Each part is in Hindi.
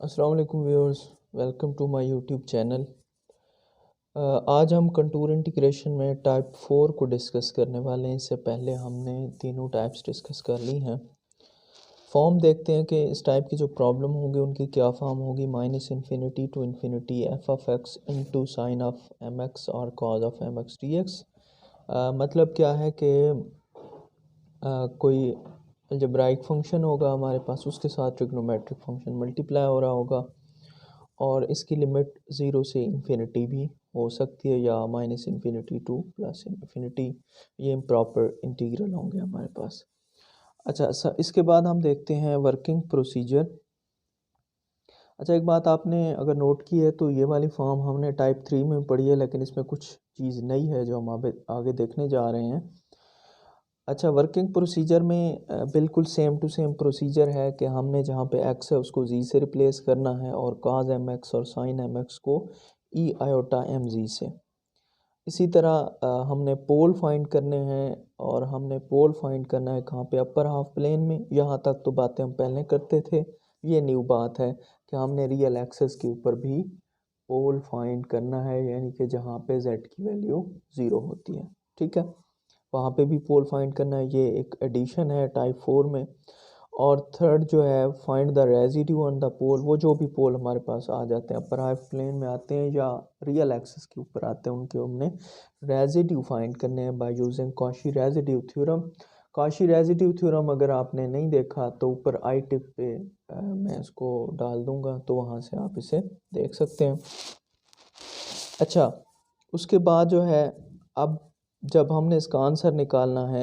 अस्सलाम वालेकुम viewers, welcome to my YouTube channel. आज हम कंटूर इंटीग्रेशन में टाइप 4 को डिस्कस करने वाले हैं। इससे पहले हमने तीनों टाइप्स डिस्कस कर ली हैं। फॉर्म देखते हैं कि इस टाइप की जो प्रॉब्लम होगी उनकी क्या फॉर्म होगी। Minus infinity to infinity F of X into sine of M X और cos of M X D X. मतलब क्या है कि कोई अलजेब्राइक फंक्शन होगा हमारे पास, उसके साथ ट्रिग्नोमेट्रिक फंक्शन मल्टीप्लाई हो रहा होगा और इसकी लिमिट ज़ीरो से इन्फिनिटी भी हो सकती है या minus infinity to plus infinity. ये इम्प्रॉपर इंटीग्रल होंगे हमारे पास। अच्छा, इसके बाद हम देखते हैं वर्किंग प्रोसीजर। अच्छा, एक बात आपने अगर नोट की है तो ये वाली फॉर्म हमने टाइप 3 में पढ़ी है, लेकिन इसमें कुछ चीज़ नई है जो हम आगे देखने जा रहे हैं। अच्छा, वर्किंग प्रोसीजर में बिल्कुल सेम टू सेम प्रोसीजर है कि हमने जहाँ पे एक्स है उसको जी से रिप्लेस करना है और काज एम एक्स और साइन एम एक्स को ई आयोटा एम जी से। इसी तरह हमने पोल फाइंड करने हैं और हमने पोल फाइंड करना है कहाँ पे, अपर हाफ प्लेन में। यहाँ तक तो बातें हम पहले करते थे। ये न्यू बात है कि हमने रियल एक्सेस के ऊपर भी पोल फाइंड करना है, यानी कि जहाँ पे जेड की वैल्यू ज़ीरो होती है। ठीक है, वहाँ पे भी पोल फाइंड करना है। ये एक एडिशन है टाइप 4 में। और थर्ड जो है, find the residue on the pole. वो जो भी पोल हमारे पास आ जाते हैं, अपर हाफ प्लेन में आते हैं या रियल एक्सिस के ऊपर आते हैं, उनके हमने रेजिड्यू फाइंड करने हैं by using Cauchy residue theorem. Cauchy residue theorem अगर आपने नहीं देखा तो ऊपर आई टिप पे मैं इसको डाल दूंगा, तो वहाँ से आप इसे देख सकते हैं। अच्छा, उसके बाद जो है, अब जब हमने इसका आंसर निकालना है,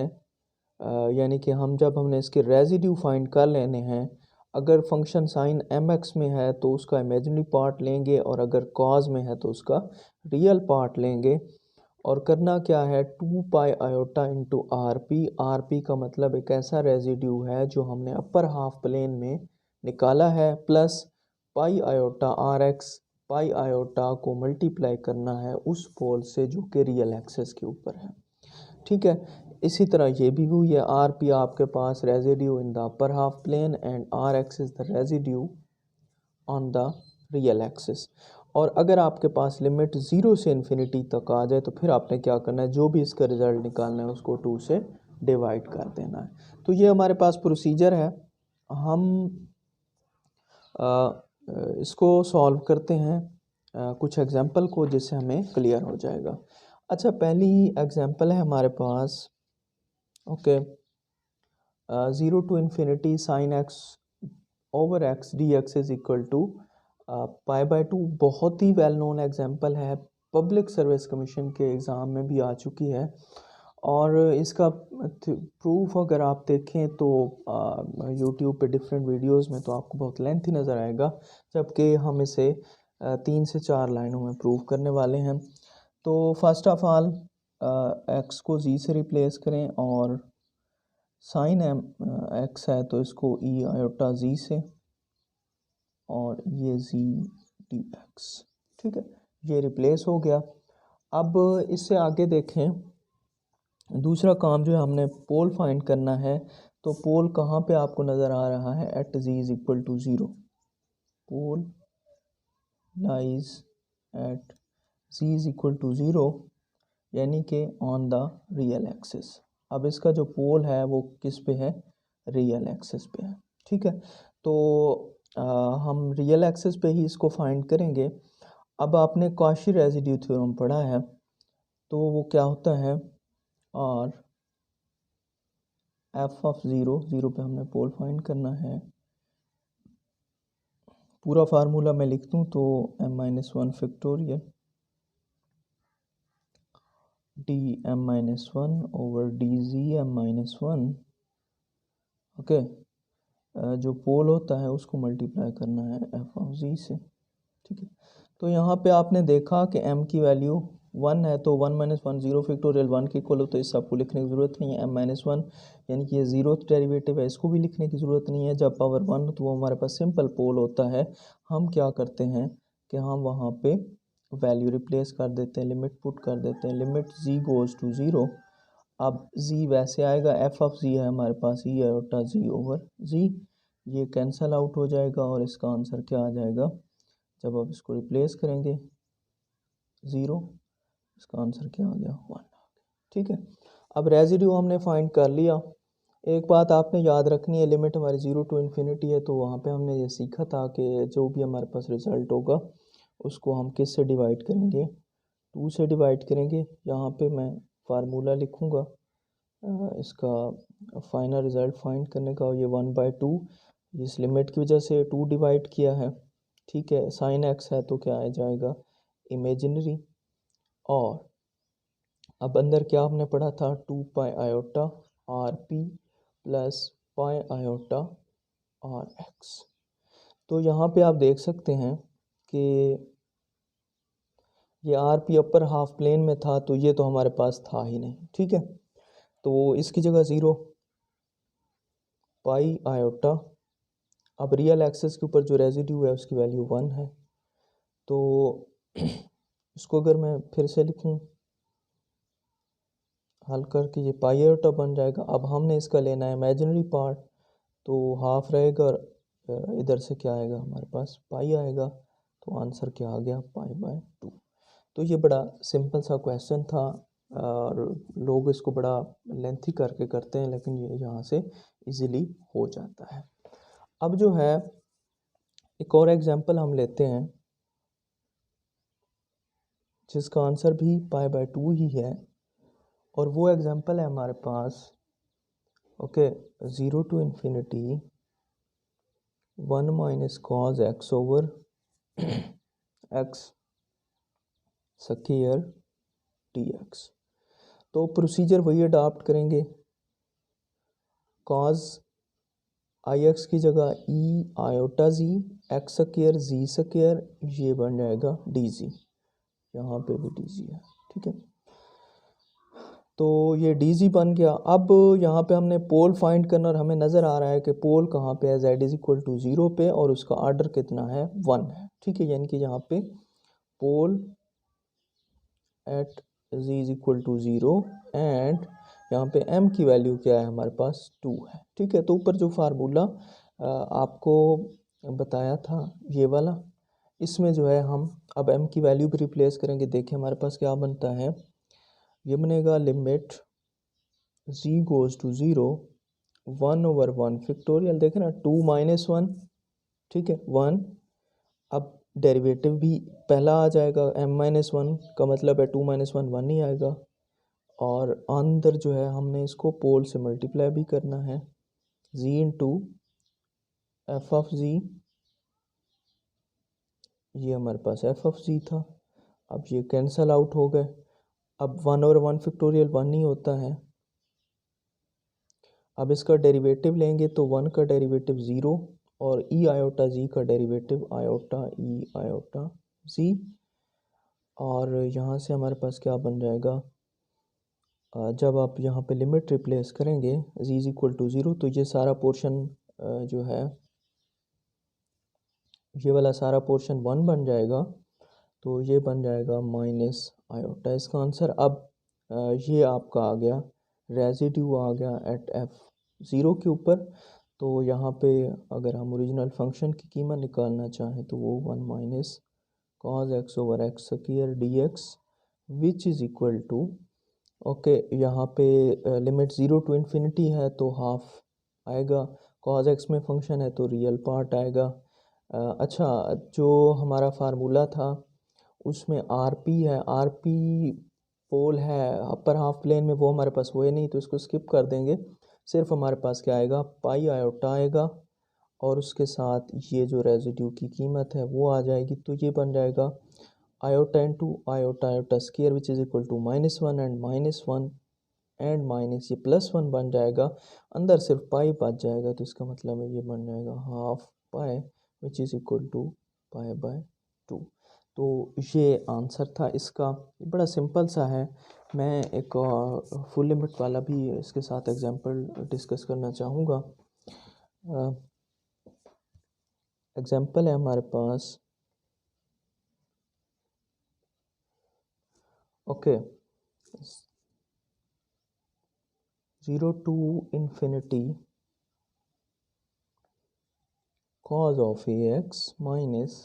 यानी कि जब हमने इसके रेजिड्यू फाइंड कर लेने हैं, अगर फंक्शन साइन एम एक्स में है तो उसका इमेजिनरी पार्ट लेंगे और अगर कॉज में है तो उसका रियल पार्ट लेंगे। और करना क्या है, 2 pi iota into R P का मतलब एक ऐसा रेजिड्यू है जो हमने अपर हाफ प्लेन में निकाला है, plus pi iota R X. Pi iota को मल्टीप्लाई करना है उस पोल से जो कि रियल एक्सेस के ऊपर है। ठीक है, इसी तरह ये भी हुई है। आर पी आपके पास residue in the upper half plane and R X is the residue on the real axis. और अगर आपके पास लिमिट ज़ीरो से इन्फिनिटी तक आ जाए तो फिर आपने क्या करना है, जो भी इसका रिजल्ट निकालना है उसको 2 से डिवाइड कर देना है। तो ये हमारे पास प्रोसीजर है। हम इसको सॉल्व करते हैं कुछ एग्जांपल को, जिससे हमें क्लियर हो जाएगा। अच्छा, पहली एग्जांपल है हमारे पास। Okay, 0 to infinity sine X over X D X is equal to pi by 2। बहुत ही वेल नोन एग्जांपल है, पब्लिक सर्विस कमीशन के एग्ज़ाम में भी आ चुकी है। और इसका प्रूफ अगर आप देखें तो यूट्यूब पे डिफरेंट वीडियोस में तो आपको बहुत लेंथी नज़र आएगा, जबकि हम इसे 3 से 4 लाइनों में प्रूव करने वाले हैं। तो फर्स्ट ऑफ ऑल एक्स को जी से रिप्लेस करें और साइन एम एक्स है तो इसको ई आयोटा जी से, और ये जी डी एक्स। ठीक है, ये रिप्लेस हो गया। अब इससे आगे देखें, दूसरा काम जो है, हमने पोल फाइंड करना है। तो पोल कहाँ पे आपको नज़र आ रहा है, at z is equal to zero. Pole lies at z is equal to zero, यानी कि ऑन द रियल एक्सिस। अब इसका जो पोल है वो किस पे है, रियल एक्सिस पे है। ठीक है, तो हम रियल एक्सिस पे ही इसको फाइंड करेंगे। अब आपने कॉशी रेजिड्यू थ्योरम पढ़ा है, तो वो क्या होता है, और एफ ऑफ ज़ीरो पे हमने पोल फाइंड करना है। पूरा फार्मूला मैं लिख दूँ तो m-1 factorial D m-1 over D G m-1। Okay, जो पोल होता है उसको मल्टीप्लाई करना है एफ ऑफ जी से। ठीक है, तो यहाँ पे आपने देखा कि m की वैल्यू 1 है, तो 1-1 0 फैक्टोरियल 1 के इक्वल हो, तो इस सबको लिखने की ज़रूरत नहीं है। m-1 यानी कि ये ज़ीरो डेरिवेटिव है, इसको भी लिखने की ज़रूरत नहीं है। जब पावर 1 तो वो हमारे पास सिंपल पोल होता है। हम क्या करते हैं कि हम वहाँ पे वैल्यू रिप्लेस कर देते हैं, लिमिट पुट कर देते हैं, limit z goes to zero. अब z वैसे आएगा, एफ ऑफ जी है हमारे पास, ई आयोटा जी ओवर जी। ये कैंसल आउट हो जाएगा और इसका आंसर क्या आ जाएगा, जब आप इसको रिप्लेस करेंगे 0, इसका आंसर क्या आ गया 1। ठीक है, अब रेजिड्यू हमने फाइंड कर लिया। एक बात आपने याद रखनी है, लिमिट हमारी 0 टू इन्फिनिटी है, तो वहाँ पे हमने ये सीखा था कि जो भी हमारे पास रिज़ल्ट होगा उसको हम किस से डिवाइड करेंगे, 2 से डिवाइड करेंगे। यहाँ पे मैं फार्मूला लिखूँगा इसका फाइनल रिज़ल्ट फाइंड करने का, ये 1/2 इस लिमिट की वजह से 2 डिवाइड किया है। ठीक है, साइन एक्स है तो क्या आ जाएगा इमेजिनरी। और अब अंदर क्या आपने पढ़ा था, 2 pi iota R P plus pi iota R x. तो यहाँ पे आप देख सकते हैं कि ये R P upper half plane में था, तो ये तो हमारे पास था ही नहीं। ठीक है, तो इसकी जगह 0 पाई आयोटा, अब रियल एक्सेस के ऊपर जो रेजिड्यू है उसकी वैल्यू 1 है, तो इसको अगर मैं फिर से लिखूं हल करके, ये पाई आयोटा बन जाएगा। अब हमने इसका लेना है इमेजिनरी पार्ट, तो हाफ रहेगा और इधर से क्या आएगा हमारे पास पाई आएगा, तो आंसर क्या आ गया पाई/2। तो ये बड़ा सिंपल सा क्वेश्चन था और लोग इसको बड़ा लेंथी करके करते हैं, लेकिन ये यहाँ से इजीली हो जाता है। अब जो है एक और एग्जांपल हम लेते हैं जिसका आंसर भी पाई/2 ही है, और वो एग्जांपल है हमारे पास okay 0 to infinity 1 minus cos x over x square dx। तो प्रोसीजर वही अडॉप्ट करेंगे, कॉज आई एक्स की जगह E iota G X square G square, ये बन जाएगा डी जी, यहाँ पे भी डी जी है। ठीक है, तो ये डी जी बन गया। अब यहाँ पे हमने पोल फाइंड करना, और हमें नज़र आ रहा है कि पोल कहाँ पे है, z इज इक्वल टू 0 पे, और उसका आर्डर कितना है 1 है। ठीक है, यानी कि यहाँ पे pole at z is equal to 0 and यहाँ पे m की वैल्यू क्या है हमारे पास 2 है। ठीक है, तो ऊपर जो फार्मूला आपको बताया था ये वाला, इसमें जो है हम अब m की वैल्यू भी रिप्लेस करेंगे। देखिए हमारे पास क्या बनता है, ये बनेगा limit z goes to 0 1/1 factorial, देखें ना 2 माइनस 1, ठीक है 1। अब डेरिवेटिव भी पहला आ जाएगा m-1 का मतलब है 2 माइनस 1 1 ही आएगा, और अंदर जो है हमने इसको पोल से मल्टीप्लाई भी करना है, z into F of z, ये हमारे पास एफ ऑफ z था। अब ये कैंसल आउट हो गए, अब 1/1 फैक्टोरियल 1 ही होता है। अब इसका डेरिवेटिव लेंगे तो 1 का डेरिवेटिव 0, और ई आयोटा जी का डेरिवेटिव आयोटा ई आयोटा जी, और यहाँ से हमारे पास क्या बन जाएगा, जब आप यहाँ पे लिमिट रिप्लेस करेंगे z इज इक्वल टू 0, तो ये सारा पोर्शन जो है ये वाला सारा पोर्शन 1 बन जाएगा, तो ये बन जाएगा माइनस आयोटा इसका आंसर। अब ये आपका आ गया रेजिड्यू आ गया एट f0 के ऊपर, तो यहाँ पे अगर हम ओरिजिनल फंक्शन की कीमत निकालना चाहें तो वो 1 minus cos x over x square dx which is equal to okay, यहाँ पे लिमिट 0 टू इन्फिनिटी है तो हाफ आएगा, कॉज एक्स में फंक्शन है तो रियल पार्ट आएगा। अच्छा, जो हमारा फार्मूला था उसमें आर पी है, आर पी पोल है अपर हाफ प्लेन में, वो हमारे पास हुए नहीं तो इसको स्किप कर देंगे। सिर्फ हमारे पास क्या आएगा पाई आयोटा आएगा, और उसके साथ ये जो रेजिड्यू की कीमत है वो आ जाएगी, तो ये बन जाएगा iota into iota iota square which is equal to -1 and -1 and minus ये +1 बन जाएगा, अंदर सिर्फ पाई बच जाएगा, तो इसका मतलब है ये बन जाएगा half pi which is equal to pi. तो ये आंसर था इसका, बड़ा सिंपल सा है। मैं एक फुल लिमिट वाला भी इसके साथ एग्जांपल डिस्कस करना चाहूँगा। एग्जांपल है हमारे पास okay 0 to infinity cos of ax minus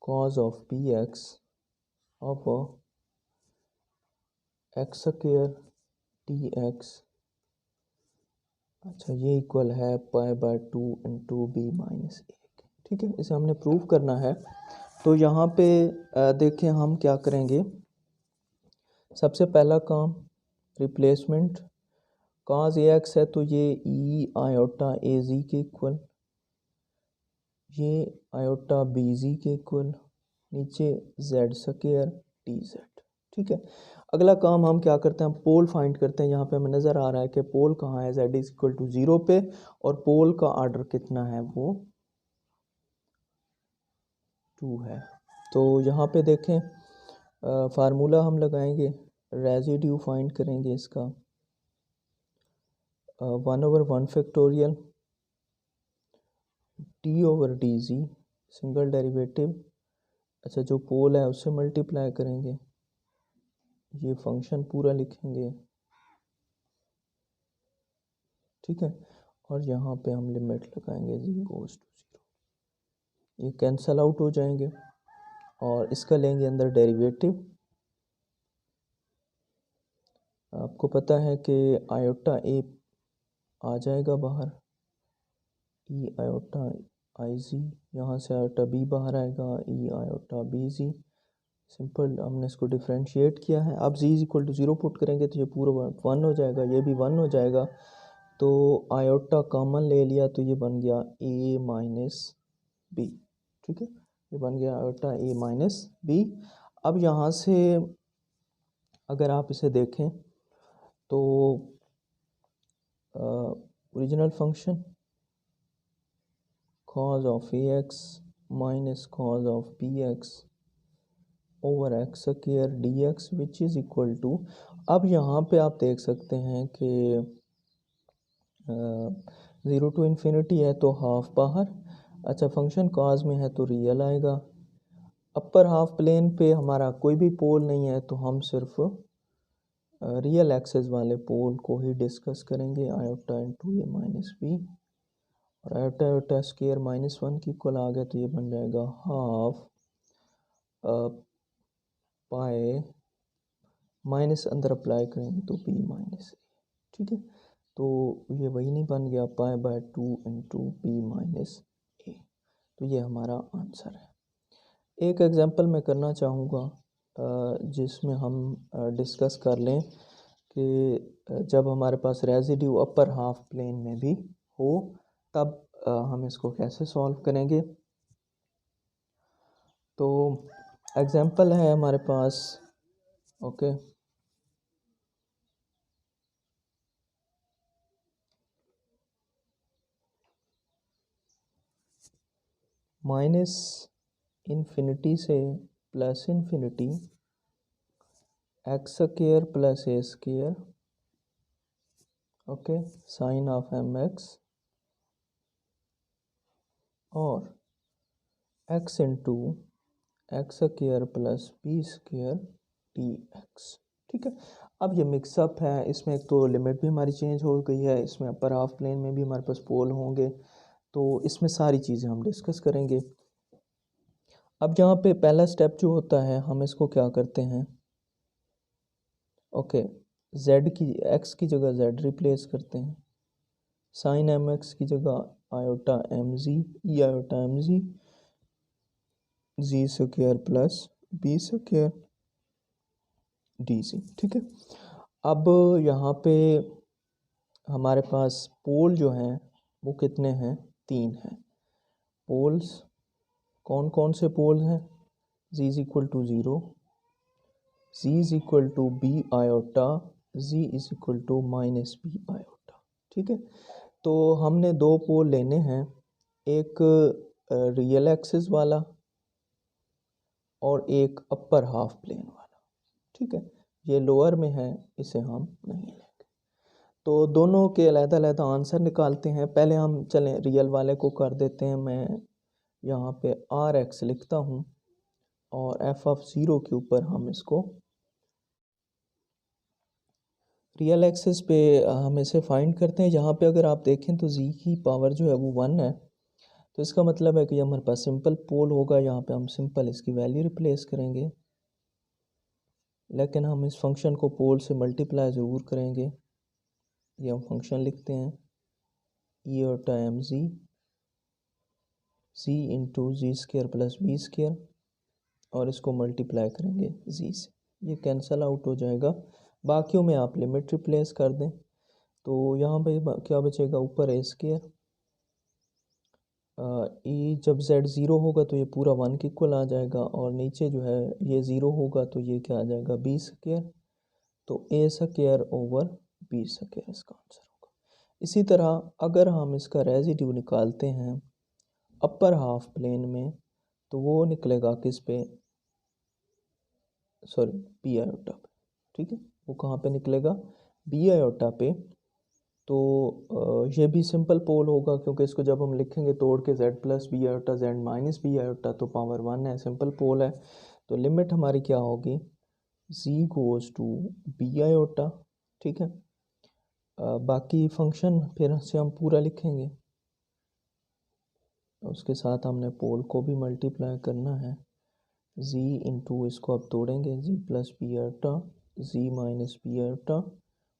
cos of bx upon x square dx। अच्छा, ये इक्वल है pi by 2 into B minus 1। ठीक है, इसे हमने प्रूव करना है। तो यहाँ पे देखें हम क्या करेंगे। सबसे पहला काम रिप्लेसमेंट, cos ax है तो ये ई आयोटा ए जी के इक्वल, ये आयोटा बी जी के इक्वल, नीचे जेड स्क्वायर टी जेड। ठीक है, अगला काम हम क्या करते हैं, पोल फाइंड करते हैं। यहाँ पे हमें नज़र आ रहा है कि पोल कहाँ है, z इज इक्वल टू 0 पे, और पोल का आर्डर कितना है, वो 2 है। तो यहाँ पे देखें फार्मूला हम लगाएंगे, रेजिड्यू फाइंड करेंगे इसका, 1/1 factorial T over D G single derivative. अच्छा, जो पोल है उससे मल्टीप्लाई करेंगे, ये फंक्शन पूरा लिखेंगे। ठीक है, और यहाँ पे हम लिमिट लगाएंगे z गोज़ टू 0, ये कैंसल आउट हो जाएंगे और इसका लेंगे अंदर डेरिवेटिव। आपको पता है कि आयोटा ए आ जाएगा बाहर, ई आयोटा आई जी, यहाँ से आयोटा बी बाहर आएगा, e iota B z. Simple, हमने इसको डिफ्रेंशिएट किया है। अब z is equal to 0 put करेंगे तो ये पूरा 1 हो जाएगा, ये भी 1 हो जाएगा। तो आयोटा कॉमन ले लिया तो ये बन गया a माइनस बी। ठीक है, ये बन गया आयोटा a माइनस बी। अब यहाँ से अगर आप इसे देखें तो original function cos of ax minus cos of bx over x square dx which is equal to, अब यहाँ पे आप देख सकते हैं कि 0 टू इन्फिनिटी है तो हाफ बाहर। अच्छा, फंक्शन cos में है तो रियल आएगा। अपर हाफ प्लेन पे हमारा कोई भी पोल नहीं है तो हम सिर्फ रियल एक्सेस वाले पोल को ही डिस्कस करेंगे, आयोटा इंटू ए माइनस बी, और आयोटा आयोटा स्क्वायर -1 की इक्वल आ गया तो ये बन जाएगा हाफ पाए माइनस अंदर अप्लाई करेंगे तो बी माइनस ए। ठीक है, तो ये वही नहीं बन गया pi by 2 into B minus A. तो ये हमारा आंसर है। एक एग्जांपल मैं करना चाहूँगा जिसमें हम डिस्कस कर लें कि जब हमारे पास रेजिड्यू अपर हाफ प्लेन में भी हो तब हम इसको कैसे सॉल्व करेंगे। तो एग्जांपल है हमारे पास, ओके, माइनस इन्फिनिटी से plus infinity X square plus A square, okay, sine of M X, और X into X square plus B square D X. ठीक है, अब ये मिक्सअप है, इसमें एक तो लिमिट भी हमारी चेंज हो गई है, इसमें अपर हाफ प्लेन में भी हमारे पास पोल होंगे, तो इसमें सारी चीज़ें हम डिस्कस करेंगे। अब यहाँ पे पहला स्टेप जो होता है, हम इसको क्या करते हैं, ओके, z की x की जगह z रिप्लेस करते हैं, साइन एम एक्स की जगह iota M G, E iota M G, G square plus B square D C. ठीक है, अब यहाँ पे हमारे पास पोल जो हैं वो कितने हैं, 3 हैं। पोल्स कौन कौन से पोल हैं, z is equal to 0, z is equal to B iota, z is equal to minus B iota. ठीक है, तो हमने 2 पोल लेने हैं, एक रियल एक्सिस वाला और एक अपर हाफ प्लेन वाला। ठीक है, ये लोअर में है, इसे हम नहीं लेंगे। तो दोनों के अलग-अलग आंसर निकालते हैं। पहले हम चलें रियल वाले को कर देते हैं। मैं यहाँ पे आर एक्स लिखता हूँ और एफ ऑफ 0 के ऊपर हम इसको रियल एक्सिस पे हम इसे फाइंड करते हैं। यहाँ पे अगर आप देखें तो z की पावर जो है वो 1 है, तो इसका मतलब है कि हमारे पास सिंपल पोल होगा, यहाँ पे हम सिंपल इसकी वैल्यू रिप्लेस करेंगे, लेकिन हम इस फंक्शन को पोल से मल्टीप्लाई ज़रूर करेंगे। ये हम फंक्शन लिखते हैं ई और टाइम जी इंटू जी स्केयर प्लस बी स्केयर, और इसको मल्टीप्लाई करेंगे जी से, ये कैंसल आउट हो जाएगा। बाकियों में आप लिमिट रिप्लेस कर दें, तो यहाँ पे क्या बचेगा, ऊपर ए स्केयर, ई जब z ज़ीरो होगा तो ये पूरा 1 के इक्वल आ जाएगा, और नीचे जो है ये ज़ीरो होगा तो ये क्या आ जाएगा बी स्केयर, तो ए स्केयर ओवर बी स्केयर इसका आंसर होगा। इसी तरह अगर हम इसका रेजिड्यू निकालते हैं अपर हाफ प्लेन में, तो वो निकलेगा किस पे, सॉरी बी आयोटा पे, ठीक है, वो कहाँ पे निकलेगा, बी आयोटा पे। तो ये भी सिंपल पोल होगा, क्योंकि इसको जब हम लिखेंगे तोड़ के z plus B iota z minus B iota तो पावर 1 है, सिंपल पोल है। तो लिमिट हमारी क्या होगी, z goes to B iota, ठीक है। बाकी फंक्शन फिर से हम पूरा लिखेंगे, उसके साथ हमने पोल को भी मल्टीप्लाई करना है, z इंटू इसको अब तोड़ेंगे z plus B iota z minus B iota,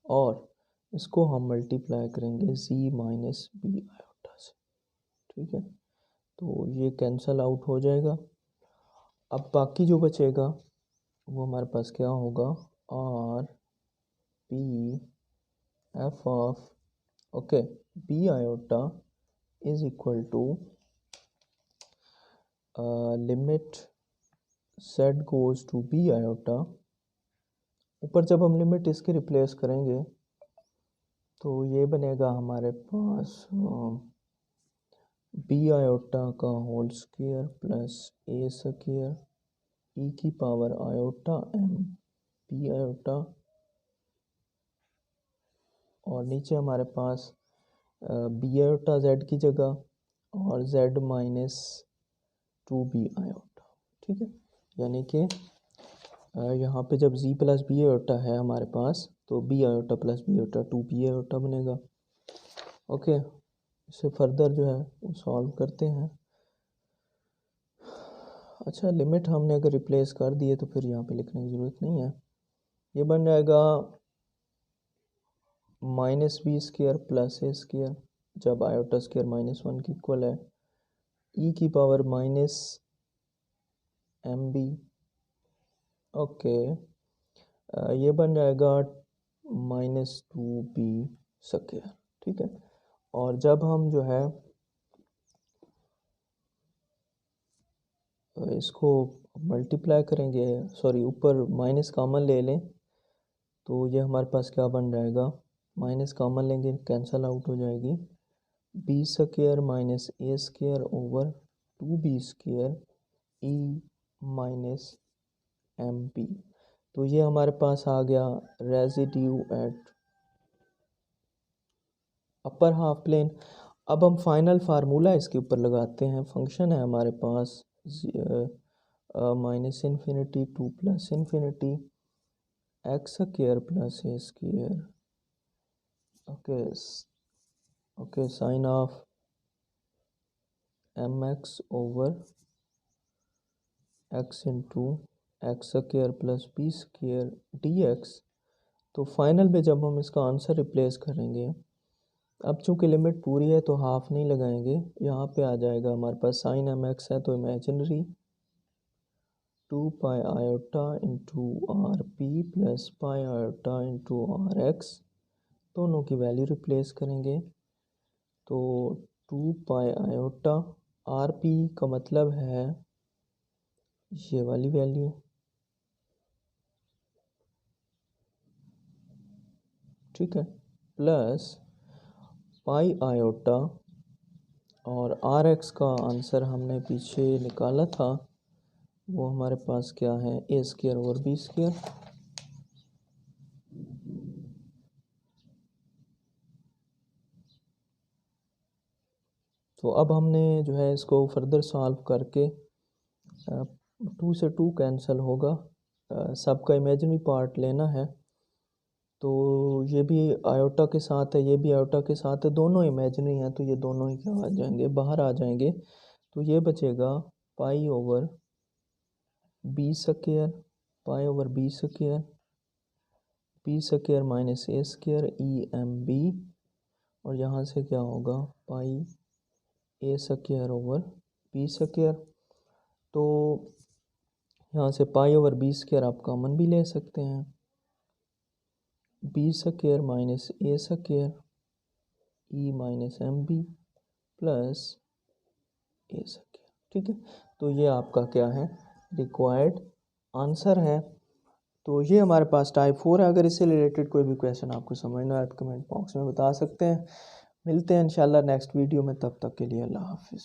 और इसको हम मल्टीप्लाई करेंगे z माइनस बी आयोटा से, ठीक है। तो ये कैंसल आउट हो जाएगा। अब बाकी जो बचेगा वो हमारे पास क्या होगा, R P F of okay B iota is equal to limit z goes to B iota. ऊपर जब हम लिमिट इसके रिप्लेस करेंगे तो ये बनेगा हमारे पास बी आयोटा का whole square plus A square e की power iota M B iota, और नीचे हमारे पास बी आयोटा जेड की जगह और z minus two B iota, ठीक है। यानी कि यहाँ पे जब z प्लस बी आयोटा है हमारे पास, तो B iota plus B iota two B iota बनेगा। ओके, इसे फर्दर जो है वो सॉल्व करते हैं। अच्छा, लिमिट हमने अगर रिप्लेस कर दिए तो फिर यहाँ पे लिखने की ज़रूरत नहीं है। ये बन जाएगा minus B square plus A square, जब आयोटा स्क्वायर माइनस 1 की इक्वल है, ई की power minus M B, okay, ये बन जाएगा माइनस टू बी स्क्वायर, ठीक है। और जब हम जो है इसको मल्टीप्लाई करेंगे, सॉरी ऊपर माइनस कॉमन ले लें, तो ये हमारे पास क्या बन जाएगा, माइनस कॉमन लेंगे कैंसल आउट हो जाएगी, B square minus A square over two B square E minus M P. तो ये हमारे पास आ गया residue at upper half plane. अब हम फाइनल फार्मूला इसके ऊपर लगाते हैं। फंक्शन है हमारे पास minus infinity to plus infinity X square plus A square, okay okay, sine of M X over X into X square plus B square D X. तो फाइनल में जब हम इसका आंसर रिप्लेस करेंगे, अब चूंकि लिमिट पूरी है तो हाफ नहीं लगाएंगे, यहाँ पे आ जाएगा हमारे पास साइन एम एक्स है तो imaginary two pi iota into R P plus pi iota into R x, दोनों की वैल्यू रिप्लेस करेंगे। तो two pi iota R P का मतलब है ये वाली वैल्यू, ठीक है, प्लस पाई आयोटा, और आर एक्स का आंसर हमने पीछे निकाला था, वो हमारे पास क्या है, ए स्क्वायर और बी स्क्वायर। तो अब हमने जो है इसको फर्दर सॉल्व करके टू से टू कैंसिल होगा, सबका इमेजिनरी पार्ट लेना है, तो ये भी आयोटा के साथ है, ये भी आयोटा के साथ है, दोनों इमेजिनरी हैं, तो ये दोनों ही क्या आ जाएंगे, बाहर आ जाएंगे। तो ये बचेगा pi over B square, pi over B square minus A square E M B, और यहाँ से क्या होगा pi A square over B square. तो यहाँ से पाई ओवर बी स्क्वायर आप कॉमन भी ले सकते हैं, B square minus A square E minus M B plus A square. ठीक है, तो ये आपका क्या है, रिक्वायर्ड आंसर है। तो ये हमारे पास टाइप 4 है। अगर इससे रिलेटेड कोई भी क्वेश्चन आपको समझ ना आए तो कमेंट बॉक्स में बता सकते हैं। मिलते हैं इंशाल्लाह नेक्स्ट वीडियो में, तब तक के लिए अल्लाह हाफिज़।